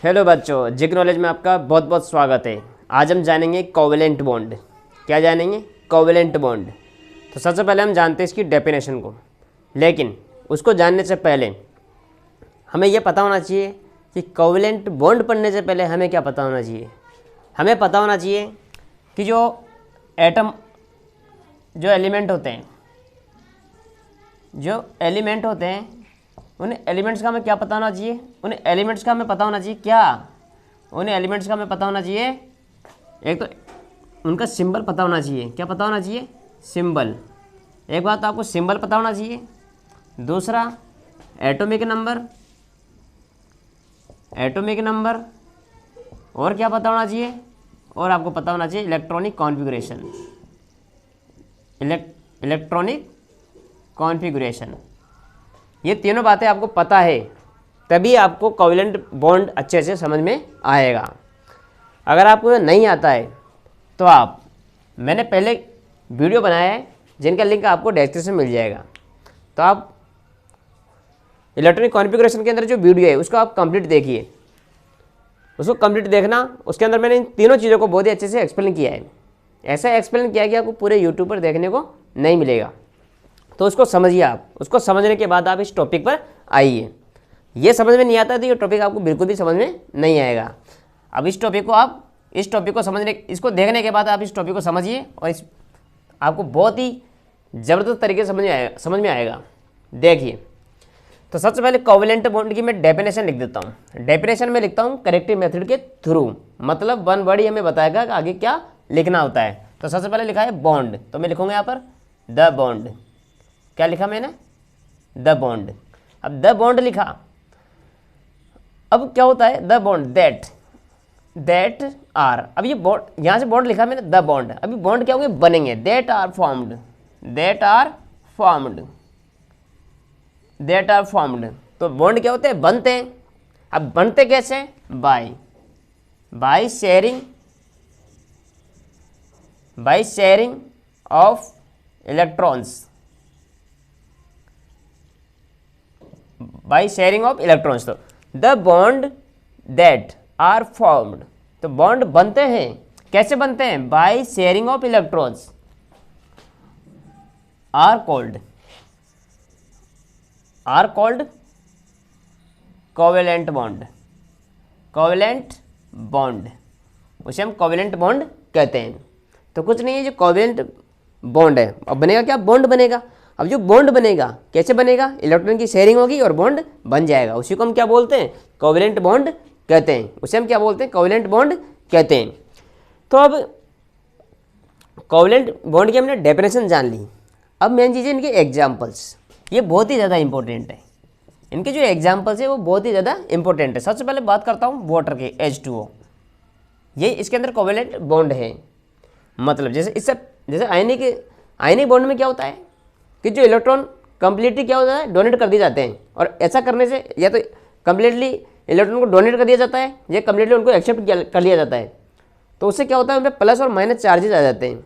Hello बच्चों, zig knowledge में आपका बहुत बहुत स्वागत है। आज हम जानेंगे कोवेलेंट बॉन्ड। क्या जानेंगे? Covalent bond. तो सबसे पहले हम जानते हैं इसकी डेफिनेशन को, लेकिन उसको जानने से पहले हमें यह पता होना चाहिए कि कोवेलेंट बॉन्ड पढ़ने से पहले हमें क्या पता होना चाहिए। हमें पता होना चाहिए कि जो एटम, जो एलिमेंट होते हैं, उन एलिमेंट्स का हमें क्या पता होना चाहिए? उन एलिमेंट्स का हमें पता होना चाहिए एक तो उनका सिंबल पता होना चाहिए। क्या पता होना चाहिए? सिंबल। एक बात तो आपको सिंबल पता होना चाहिए। दूसरा एटॉमिक नंबर। और क्या पता होना चाहिए? और आपको पता होना चाहिए इलेक्ट्रॉनिक कॉन्फ़िगरेशन। ये तीनों बातें आपको पता है, तभी आपको कोवेलेंट बॉन्ड अच्छे से समझ में आएगा। अगर आपको नहीं आता है तो मैंने पहले वीडियो बनाया है जिनका लिंक आपको डिस्क्रिप्शन में मिल जाएगा। तो आप इलेक्ट्रॉनिक कॉन्फ़िगरेशन के अंदर जो वीडियो है उसको आप कंप्लीट देखिए, उसको कंप्लीट देखना। उसके अंदर मैंने इन तीनों चीज़ों को बहुत ही अच्छे से एक्सप्लेन किया है। ऐसा एक्सप्लेन किया कि आपको पूरे यूट्यूब पर देखने को नहीं मिलेगा। तो उसको समझिए आप। उसको समझने के बाद आप इस टॉपिक पर आइए। ये समझ में नहीं आता तो ये टॉपिक आपको बिल्कुल भी समझ में नहीं आएगा। अब इस टॉपिक को समझने, इसको देखने के बाद आप इस टॉपिक को समझिए और आपको बहुत ही ज़बरदस्त तरीके से समझ में आएगा। देखिए, तो सबसे पहले कोवेलेंट बॉन्ड की मैं डेफिनेशन लिख देता हूँ। डेफिनेशन में लिखता हूँ करेक्टिव मेथड के थ्रू, मतलब वन वर्ड ही हमें बताएगा कि आगे क्या लिखना होता है। तो सबसे पहले लिखा है बॉन्ड, तो मैं लिखूँगा यहाँ पर द बॉन्ड। क्या लिखा मैंने? The bond. अब द बॉन्ड लिखा। अब क्या होता है? The bond that are. अब ये बॉन्ड, यहाँ से बॉन्ड लिखा मैंने द बॉन्ड। अभी बॉन्ड क्या होंगे? बनेंगे। That are formed. तो बॉन्ड क्या होते हैं? बनते हैं। अब बनते कैसे? By sharing of electrons. तो the bond that are formed. तो बॉन्ड बनते हैं। कैसे बनते हैं? By sharing of electrons are called covalent bond. उसे हम कोवेलेंट बॉन्ड कहते हैं। तो कुछ नहीं है, जो कोवेलेंट बॉन्ड है। अब बनेगा क्या? बॉन्ड बनेगा। अब जो बॉन्ड बनेगा कैसे बनेगा? इलेक्ट्रॉन की शेयरिंग होगी और बॉन्ड बन जाएगा। उसी को हम क्या बोलते हैं? कोवेलेंट बॉन्ड कहते हैं। उसे हम क्या बोलते हैं? कोवेलेंट बॉन्ड कहते हैं। तो अब कोवेलेंट बॉन्ड की हमने डेफिनेशन जान ली। अब मेन चीज़ है इनके एग्जाम्पल्स। ये बहुत ही ज़्यादा इंपॉर्टेंट है। इनके जो एग्जाम्पल्स है वो बहुत ही ज़्यादा इंपॉर्टेंट है। सबसे पहले बात करता हूँ वाटर के, H2O। ये इसके अंदर कोवेलेंट बॉन्ड है। मतलब जैसे आयनिक बॉन्ड में क्या होता है कि जो इलेक्ट्रॉन कंप्लीटली क्या होता है? डोनेट कर दिए जाते हैं। और ऐसा करने से या तो कंप्लीटली इलेक्ट्रॉन को डोनेट कर दिया जाता है या कंप्लीटली उनको एक्सेप्ट कर लिया जाता है। तो उससे क्या होता है? उन पर प्लस और माइनस चार्जेस आ जाते हैं।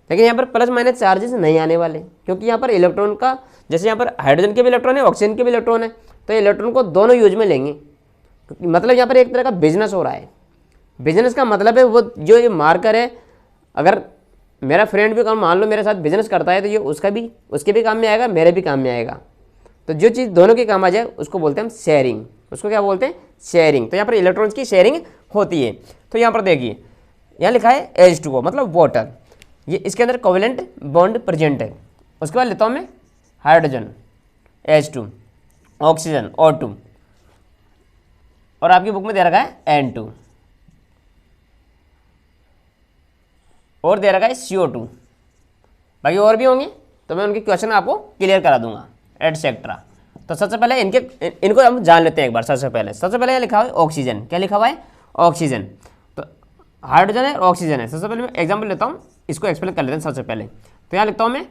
लेकिन यहाँ पर प्लस माइनस चार्जेस नहीं आने वाले, क्योंकि यहाँ पर इलेक्ट्रॉन का, जैसे यहाँ पर हाइड्रोजन के भी इलेक्ट्रॉन है, ऑक्सीजन के भी इलेक्ट्रॉन है, तो इलेक्ट्रॉन को दोनों यूज में लेंगे। मतलब यहाँ पर एक तरह का बिजनेस हो रहा है। बिजनेस का मतलब है वो जो ये मार्कर है, अगर मेरा फ्रेंड भी मान लो मेरे साथ बिजनेस करता है तो ये उसके भी काम में आएगा, मेरे भी काम में आएगा। तो जो चीज़ दोनों के काम आ जाए उसको बोलते हैं हम शेयरिंग। उसको क्या बोलते हैं? शेयरिंग। तो यहाँ पर इलेक्ट्रॉन्स की शेयरिंग होती है। तो यहाँ पर देखिए, यहाँ लिखा है H2O मतलब वाटर। ये इसके अंदर कोवेलेंट बॉन्ड प्रेजेंट है। उसके बाद लेता हूँ मैं हाइड्रोजन H2, ऑक्सीजन O2, और आपकी बुक में दे रखा है N2, और दे रखा है CO2। बाकी और भी होंगे तो मैं उनके क्वेश्चन आपको क्लियर करा दूंगा, एटसेट्रा। तो सबसे पहले इनको हम जान लेते हैं एक बार। सबसे पहले यहाँ लिखा हुआ है ऑक्सीजन। क्या लिखा हुआ है? ऑक्सीजन। तो हाइड्रोजन है और ऑक्सीजन है। सबसे पहले मैं एग्जाम्पल लेता हूँ, इसको एक्सप्लेन कर लेते हैं सबसे पहले। तो यहाँ लिखता हूँ मैं,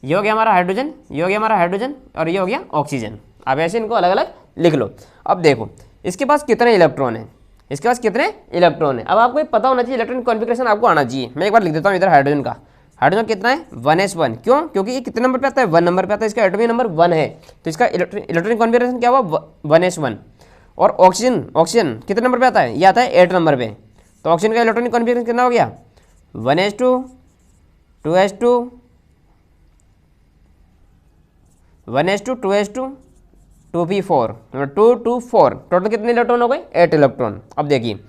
ये हो गया हमारा हाइड्रोजन, ये हो गया हमारा हाइड्रोजन, और ये हो गया ऑक्सीजन। अब ऐसे इनको अलग अलग लिख लो। अब देखो इसके पास कितने इलेक्ट्रॉन है, अब आपको पता होना चाहिए, इलेक्ट्रॉनिक कॉन्फ़िगरेशन आपको आना चाहिए। मैं एक बार लिख देता हूँ इधर हाइड्रोजन का। हाइड्रोजन कितना है? 1s1। क्यों? क्योंकि ये कितने नंबर पे आता है? 1 नंबर पे आता है। इसका एटॉमिक नंबर 1 है, तो इसका इलेक्ट्रॉनिक कॉन्फ़िगरेशन क्या हुआ? 1s1। और ऑक्सीजन ऑक्सीजन कितने नंबर पे आता है, ये आता है 8 नंबर पे। तो ऑक्सीजन का इलेक्ट्रॉनिक कॉन्फ़िगरेशन कितना हो गया, 1s2 2s2 1s2 2s2 2p4 2 2 4, total कितने इलेक्ट्रॉन हो गए, 8 इलेक्ट्रॉन। अब देखिए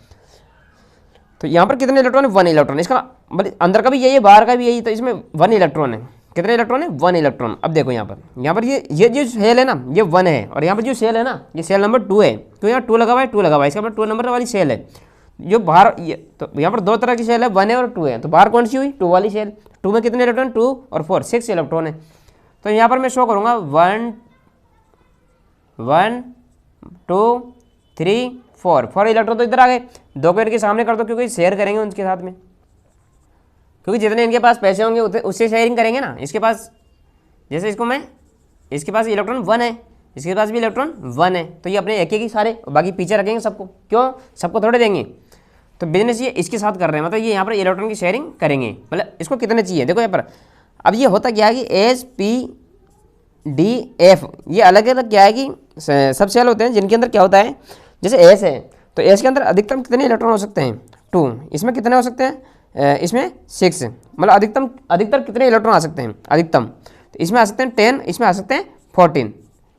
तो यहाँ पर कितने इलेक्ट्रॉन है, 1 इलेक्ट्रॉन। इसका मतलब अंदर का भी यही है, बाहर का भी यही, तो इसमें 1 इलेक्ट्रॉन है। कितने इलेक्ट्रॉन है, 1 इलेक्ट्रॉन। अब देखो यहाँ पर ये जो सेल है ना ये 1 है, और यहाँ पर जो सेल है ना ये सेल नंबर 2 है। तो यहाँ 2 लगा हुआ है, 2 लगा हुआ है, इसका मतलब 2 नंबर वाली सेल है जो बाहर। ये तो यहाँ पर 2 तरह की सेल है, 1 है और 2 है। तो बाहर कौन सी हुई, 2 वाली सेल। 2 में कितने इलेक्ट्रॉन, 2 और 4, 6 इलेक्ट्रॉन है। तो यहाँ पर मैं शो करूँगा 1 1 2 3 4 इलेक्ट्रॉन तो इधर आ गए। 2 को इनके सामने कर दो क्योंकि शेयर करेंगे उनके साथ में, क्योंकि जितने इनके पास पैसे होंगे उससे शेयरिंग करेंगे ना। इसके पास जैसे इसके पास इलेक्ट्रॉन 1 है, इसके पास भी इलेक्ट्रॉन 1 है, तो ये अपने एक ही सारे, बाकी पीछे रखेंगे सबको। क्यों, सबको थोड़े देंगे। तो बिजनेस ये इसके साथ कर रहे हैं, मतलब ये यहाँ पर इलेक्ट्रॉन की शेयरिंग करेंगे। मतलब इसको कितने चाहिए देखो यहाँ पर। अब ये होता क्या है कि एस पी डी एफ ये अलग अलग क्या है कि सब सेल होते हैं जिनके अंदर क्या होता है, जैसे एस है तो एस के अंदर अधिकतम कितने इलेक्ट्रॉन हो सकते हैं, 2। इसमें कितने हो सकते हैं, इसमें 6। मतलब अधिकतर कितने इलेक्ट्रॉन आ सकते हैं, अधिकतम तो इसमें आ सकते हैं 10, इसमें आ सकते हैं 14।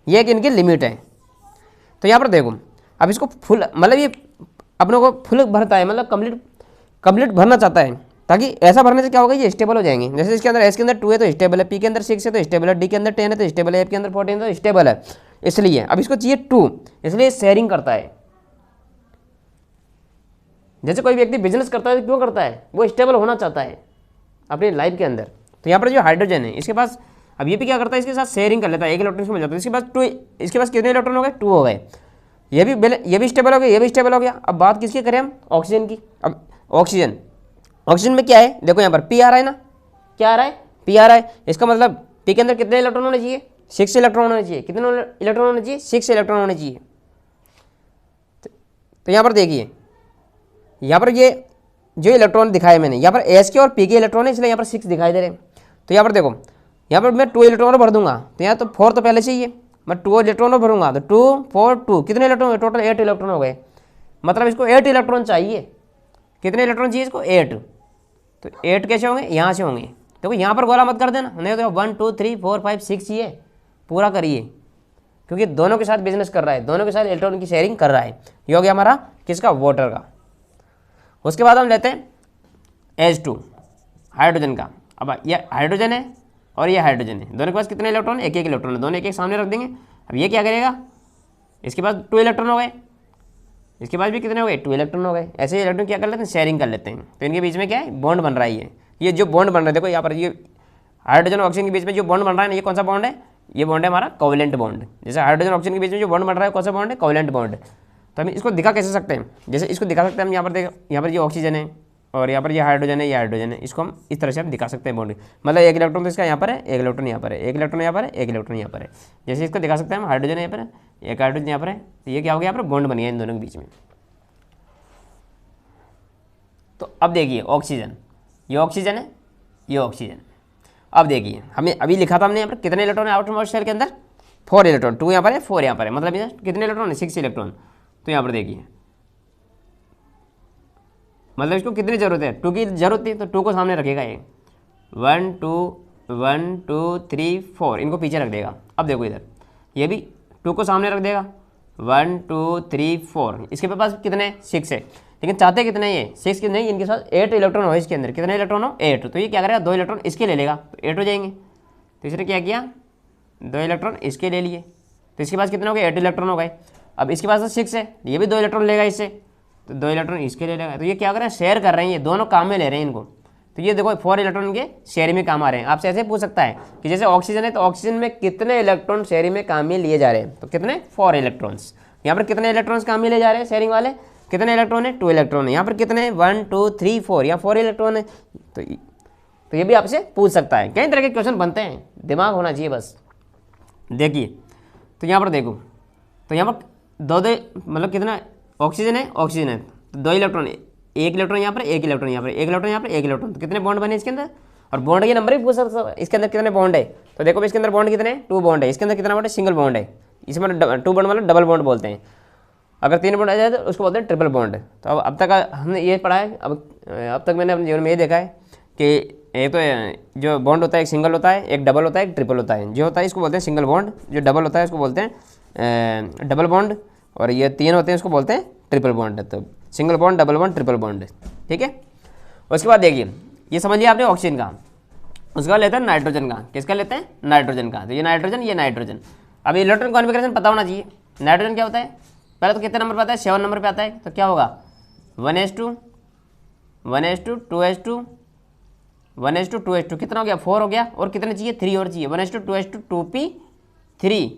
ये एक इनकी लिमिट है। तो यहाँ पर देखो अब इसको फुल, मतलब ये अपनों को फुल भरता है, मतलब कंप्लीट भरना चाहता है, ताकि ऐसा भरने से क्या होगा, ये स्टेबल हो जाएंगे। जैसे इसके अंदर एस के अंदर 2 है तो स्टेबल है, पी के अंदर 6 है तो स्टेबल है, डी के अंदर 10 है तो स्टेबल है, एफ के अंदर 14 है तो स्टेबल है। इसलिए अब इसको चाहिए 2, इसलिए शेयरिंग करता है। जैसे कोई व्यक्ति बिजनेस करता है तो क्यों करता है, वो स्टेबल होना चाहता है अपनी लाइफ के अंदर। तो यहाँ पर जो हाइड्रोजन है इसके पास, अब ये भी क्या करता है, इसके साथ शेयरिंग कर लेता है, 1 इलेक्ट्रॉन इसको मिल जाता है। इसके पास कितने इलेक्ट्रॉन हो गए, 2 हो गए। ये भी स्टेबल हो गया, ये भी स्टेबल हो गया। अब बात किसकी करें हम, ऑक्सीजन की। अब ऑक्सीजन में क्या है, देखो यहाँ पर पी आ रहा है ना, क्या आ रहा है, पी आ रहा है। इसका मतलब पी के अंदर कितने इलेक्ट्रॉन होने चाहिए, 6 इलेक्ट्रॉन होने चाहिए। कितने इलेक्ट्रॉन होने चाहिए, 6 इलेक्ट्रॉन होने चाहिए। तो यहाँ पर देखिए, यहाँ पर ये जो इलेक्ट्रॉन दिखाए मैंने, यहाँ पर एस के और पी के इलेक्ट्रॉन है, इसलिए यहाँ पर 6 दिखाई दे रहे हैं। तो यहाँ पर देखो, यहाँ पर मैं 2 इलेक्ट्रॉन भर दूंगा, तो यहाँ तो 4 तो पहले चाहिए, मैं 2 इलेक्ट्रॉन भरूंगा तो 2 4 2 कितने इलेक्ट्रॉन हो गए, टोटल 8 इलेक्ट्रॉन हो गए। मतलब इसको 8 इलेक्ट्रॉन चाहिए। कितने इलेक्ट्रॉन चाहिए इसको, 8। तो 8 कैसे होंगे, यहाँ से होंगे। देखो यहाँ पर गोला मत कर देना, नहीं तो 1 2 3 4 5 6 चाहिए, पूरा करिए, क्योंकि दोनों के साथ बिजनेस कर रहा है, दोनों के साथ इलेक्ट्रॉन की शेयरिंग कर रहा है। ये हो गया हमारा किसका, वाटर का। उसके बाद हम लेते हैं H2 हाइड्रोजन का। अब ये हाइड्रोजन है और ये हाइड्रोजन है, दोनों के पास कितने इलेक्ट्रॉन, 1 1 इलेक्ट्रॉन है, दोनों एक सामने रख देंगे। अब ये क्या करेगा, इसके पास 2 इलेक्ट्रॉन हो गए, इसके पास भी कितने हो गए, 2 इलेक्ट्रॉन हो गए। ऐसे ही इलेक्ट्रॉन क्या कर लेते हैं, शेयरिंग कर लेते हैं। तो इनके बीच में क्या है, बॉन्ड बन रहा है। ये जो बॉन्ड बन रहा है, देखो यहाँ पर ये हाइड्रोजन और ऑक्सीजन के बीच में जो बॉन्ड बन रहा है, ये कौन सा बॉन्ड है, ये बॉन्ड है हमारा कोवेलेंट बॉन्ड। जैसे हाइड्रोजन ऑक्सीजन के बीच में जो बॉन्ड बन रहा है कौन सा बॉन्ड है, कोवेलेंट बॉन्ड। तो हम इसको दिखा कैसे सकते हैं, जैसे इसको दिखा सकते हैं हम, यहाँ पर देखो, यहाँ पर ये ऑक्सीजन है और यहाँ पर ये हाइड्रोजन है, ये हाइड्रोजन है। इसको हम इस तरह से हम दिखा सकते हैं बॉन्ड, मतलब 1 इलेक्ट्रॉन तो इसका यहाँ पर है, 1 इलेक्ट्रॉन यहाँ पर है, 1 इलेक्ट्रॉन यहाँ पर है, 1 इलेक्ट्रॉन यहाँ पर है। जैसे इसको दिखा सकते हैं हम, हाइड्रोजन यहाँ पर है, एक हाइड्रोजन यहाँ पर है, तो ये क्या हो गया, यहाँ पर बॉन्ड बन गया इन दोनों के बीच में। तो अब देखिए ऑक्सीजन, ये ऑक्सीजन है, ये ऑक्सीजन। अब देखिए हमें अभी लिखा था हमने यहाँ पर कितने इलेक्ट्रॉन है आउटर मोस्ट शेल के अंदर, 4 इलेक्ट्रॉन, 2 यहाँ पर है, 4 यहाँ पर है, मतलब कितने इलेक्ट्रॉन है, 6 इलेक्ट्रॉन। तो यहाँ पर देखिए मतलब इसको कितनी जरूरत है, 2 की जरूरत थी, तो 2 को सामने रखेगा ये, 1 2 3 4 इनको पीछे रख देगा। अब देखो इधर ये भी 2 को सामने रख देगा, 1 2 3 4। इसके पास कितने, 6 है, लेकिन चाहते कितने, ये 6 की नहीं, इनके साथ 8 इलेक्ट्रॉन हो, इसके अंदर कितने इलेक्ट्रॉन हो, 8। तो ये क्या करेगा, 2 इलेक्ट्रॉन इसके ले लेगा, तो 8 हो जाएंगे। तो इसने क्या किया, 2 इलेक्ट्रॉन इसके ले लिए, तो इसके पास कितने हो गए, 8 इलेक्ट्रॉन हो गए। अब इसके पास 6 है, ये भी 2 इलेक्ट्रॉन लेगा इससे, तो 2 इलेक्ट्रॉन इसके ले लेगा। तो ये क्या कर रहे हैं, शेयर कर रहे हैं, ये दोनों काम में ले रहे हैं इनको। तो ये देखो 4 इलेक्ट्रॉन के शेयरिंग में काम आ रहे हैं। आपसे ऐसे पूछ सकता है कि जैसे ऑक्सीजन है तो ऑक्सीजन में कितने इलेक्ट्रॉन शेयरिंग में काम में लिए जा रहे हैं, तो कितने, 4 इलेक्ट्रॉन्स। यहाँ पर कितने इलेक्ट्रॉन्स काम में ले जा रहे हैं शेयरिंग वाले, कितने इलेक्ट्रॉन है, 2 इलेक्ट्रॉन है। यहाँ पर कितने, 1 2 3 4, यहाँ 4 इलेक्ट्रॉन है। तो ये भी आपसे पूछ सकता है, कई तरह के क्वेश्चन बनते हैं, दिमाग होना चाहिए बस। देखिए तो यहाँ पर देखो, तो यहाँ पर 2 मतलब कितना ऑक्सीजन है, ऑक्सीजन है, तो 2 इलेक्ट्रॉन, 1 इलेक्ट्रॉन यहाँ पर, 1 इलेक्ट्रॉन यहाँ पर, 1 इलेक्ट्रॉन यहाँ पर, 1 इलेक्ट्रॉन। तो कितने बॉन्ड बने इसके अंदर, और बॉन्ड के नंबर भी पूछ सकते हैं, इसके अंदर कितने बॉन्ड है। तो देखो इसके अंदर बॉन्ड कितने, 2 बॉन्ड है, इसके अंदर कितना बॉन्ड है, सिंगल बॉन्ड है। इसमें 2 बॉन्ड मतलब डबल बॉन्ड बोलते हैं। अगर 3 बॉन्ड आ जाए तो उसको बोलते हैं ट्रिपल बॉन्ड। तो अब तक हमने ये पढ़ा है, अब तक मैंने अपने जीवन में ये देखा है कि एक तो जो बॉन्ड होता है एक सिंगल होता है, एक डबल होता है, एक ट्रिपल होता है। जो होता है इसको बोलते हैं सिंगल बॉन्ड, जो डबल होता है इसको बोलते हैं डबल बॉन्ड, और ये 3 होते हैं उसको बोलते हैं ट्रिपल बॉन्ड। तो single bond, double bond, triple bond, ठीक है। उसके बाद देखिए, ये समझ लिया आपने ऑक्सीजन का। उसके बाद लेते हैं नाइट्रोजन का। किसका लेते हैं? नाइट्रोजन का। तो ये नाइट्रोजन, ये नाइट्रोजन। अब इलेक्ट्रॉन कॉन्फिगरेशन पता होना चाहिए। नाइट्रोजन क्या होता है? पहले तो कितने नंबर पे आता है? 7 नंबर पे आता है। तो क्या होगा? 1s2 1s2 2s2 1s2 2s2, कितना हो गया? 4 हो गया। और कितने चाहिए? 3 और चाहिए। 1s2 2s2 2p3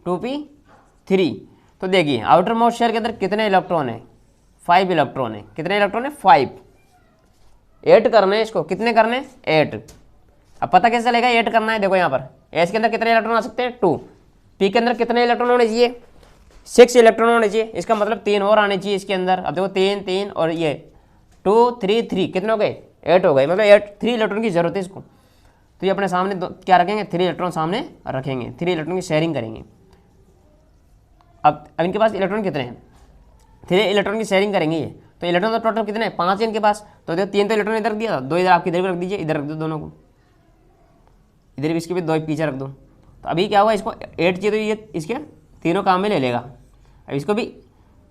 2p3। तो देखिए आउटर मोस्ट शेल के अंदर कितने इलेक्ट्रॉन है? 5 इलेक्ट्रॉन है। कितने इलेक्ट्रॉन है? 5। 8 करने हैं इसको। कितने करने? 8। अब पता कैसे चलेगा 8 करना है? देखो यहाँ पर एस के अंदर कितने इलेक्ट्रॉन आ सकते हैं? 2। पी के अंदर कितने इलेक्ट्रॉन होने चाहिए? 6 इलेक्ट्रॉन होने चाहिए। इसका मतलब 3 और आने चाहिए इसके अंदर। अब देखो 3 3 और ये 2 3 3, कितने हो गए? 8 हो गए। मतलब 3 इलेक्ट्रॉन की जरूरत है इसको। तो ये अपने सामने क्या रखेंगे? 3 इलेक्ट्रॉन सामने रखेंगे। 3 इलेक्ट्रॉन की शेयरिंग करेंगे। अब इनके पास इलेक्ट्रॉन कितने हैं? 3 इलेक्ट्रॉन की शेयरिंग करेंगे ये। तो इलेक्ट्रॉन तो टोटल कितने हैं? 5 है इनके पास। तो देखो 3 तो इलेक्ट्रॉन इधर दिया था, 2 इधर आपकी इधर भी रख दीजिए, इधर रख दो दोनों को, इधर भी इसके भी 2 पीछे रख दो। तो अभी क्या हुआ? इसको 8 चाहिए तो ये इसके तीनों काम में ले लेगा। अब इसको भी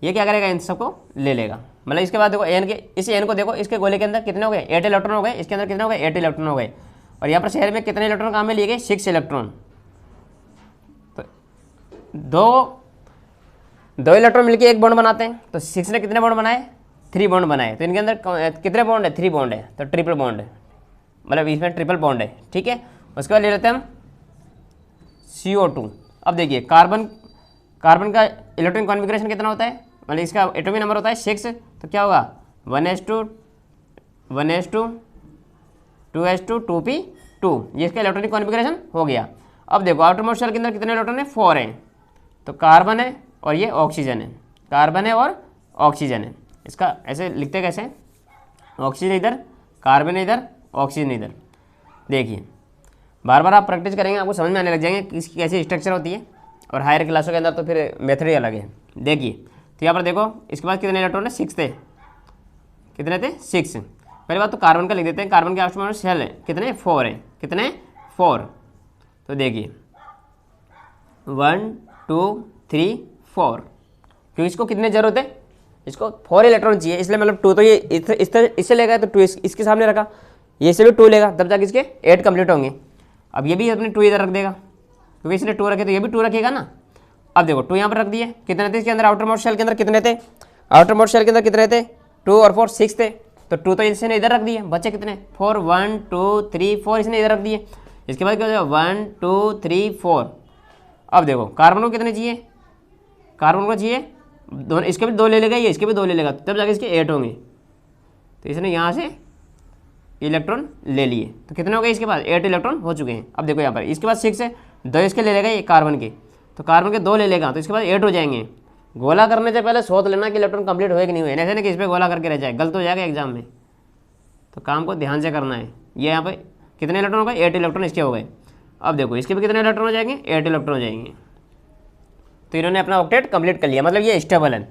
ये क्या करेगा? इन सबको ले लेगा। मतलब इसके बाद देखो एन के, इस एन को देखो, इसके गोले के अंदर कितने हो गए? 8 इलेक्ट्रॉन हो गए। इसके अंदर कितने हो गए? 8 इलेक्ट्रॉन हो गए। और यहाँ पर शहर में कितने इलेक्ट्रॉन काम में लिए गए? 6 इलेक्ट्रॉन। तो दो इलेक्ट्रॉन मिलकर एक बॉन्ड बनाते हैं। तो 6 ने कितने बॉन्ड बनाए? 3 बॉन्ड बनाए। तो इनके अंदर कितने बॉन्ड है? 3 बॉन्ड है। तो ट्रिपल बॉन्ड है, मतलब इसमें ट्रिपल बॉन्ड है, ठीक है। उसके बाद ले लेते हैं हम CO2। अब देखिए कार्बन का इलेक्ट्रॉन कॉन्फिगरेशन कितना होता है? मतलब इसका एटॉमिक नंबर होता है 6। तो क्या होगा? 1s2 1s2 2s2 2p2, ये इसका इलेक्ट्रॉनिक कॉन्फिगरेशन हो गया। अब देखो आउटर मोस्ट शेल के अंदर कितने इलेक्ट्रॉन है? 4 हैं। तो कार्बन है और ये ऑक्सीजन है। कार्बन है और ऑक्सीजन है। इसका ऐसे लिखते कैसे? ऑक्सीजन इधर, कार्बन इधर, ऑक्सीजन इधर। देखिए बार बार आप प्रैक्टिस करेंगे, आपको समझ में आने लग जाएंगे कि इसकी कैसी स्ट्रक्चर होती है। और हायर क्लासों के अंदर तो फिर मेथड ही अलग है। देखिए तो यहाँ पर देखो इसके पास कितने इलेक्ट्रॉन है? 6 थे। कितने थे? 6। पहली बात तो कार्बन का लिख देते हैं। कार्बन के आउटर मोस्ट शेल है कितने? 4 है। कितने? 4। तो देखिए 1 2 3 4, क्योंकि इसको कितने जरूरत है? इसको 4 इलेक्ट्रॉन चाहिए, इसलिए मतलब 2 तो ये इससे लेगा तो 2 इसके सामने रखा, ये से भी 2 लेगा, तब जाके इसके 8 कंप्लीट होंगे। अब ये भी अपने 2 इधर रख देगा, क्योंकि इसने 2 रखे तो ये भी 2 रखेगा ना। अब देखो 2 यहाँ पर रख दिए। कितने थे इसके अंदर? आउटर मोस्ट शेल के अंदर कितने थे? आउटर मोस्ट शेल के अंदर कितने थे? 2 और 4 6 थे। तो 2 तो इसने इधर रख दिए, बच्चे कितने? 4 1 2 3 4 इसने इधर रख दिए। इसके बाद क्या हो जाएगा? 1 2 3 4। अब देखो कार्बन को कितने चाहिए? कार्बन को चाहिए दोनों, इसके भी 2 ले लेगा, ये इसके भी 2 ले लेगा, तब जाके इसके 8 होंगे। तो इसने यहाँ से इलेक्ट्रॉन ले लिए। तो कितने हो गए इसके पास? 8 इलेक्ट्रॉन हो चुके हैं। अब देखो यहाँ पर इसके पास 6 है, 2 इसके ले लेगा ये कार्बन के, तो कार्बन के 2 ले लेगा, तो इसके पास 8 हो जाएंगे। गोला करने से पहले सोच लेना कि इलेक्ट्रॉन कंप्लीट हुए कि नहीं हुए, ऐसे नहीं कि इस पर गोला करके रह जाए, गलत हो जाएगा एग्जाम में। तो काम को ध्यान से करना है। ये यहाँ पर कितने इलेक्ट्रॉन हो गए? 8 इलेक्ट्रॉन इसके हो गए। अब देखो इसके भी कितने इलेक्ट्रॉन हो जाएंगे? 8 इलेक्ट्रॉन हो जाएंगे। तो इन्होंने अपना ऑक्टेट कंप्लीट कर लिया, मतलब ये स्टेबल है।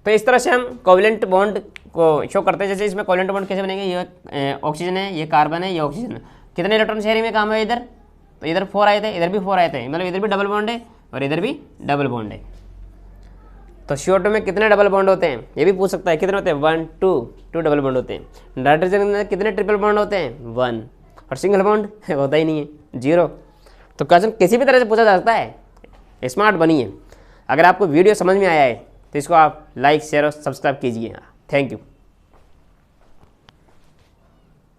तो इस तरह से हम कोवेलेंट बॉन्ड को शो करते हैं। जैसे इसमें कोवेलेंट बॉन्ड कैसे बनेंगे? ये ऑक्सीजन है, ये कार्बन है, ये ऑक्सीजन है। कितने इलेक्ट्रॉन शेयरिंग में काम है इधर? तो इधर 4 आए थे, इधर भी 4 आए थे, मतलब इधर भी डबल बॉन्ड है और इधर भी डबल बॉन्ड है। तो CO2 में कितने डबल बॉन्ड होते हैं? ये भी पूछ सकता है। कितने होते हैं? 1 2 डबल बॉन्ड होते हैं। नाइट्रोजन में कितने ट्रिपल बॉन्ड होते हैं? 1। और सिंगल बॉन्ड होता ही नहीं है, 0। तो क्वेश्चन किसी भी तरह से पूछा जा सकता है, स्मार्ट बनिए। अगर आपको वीडियो समझ में आया है तो इसको आप लाइक शेयर और सब्सक्राइब कीजिए। Thank you.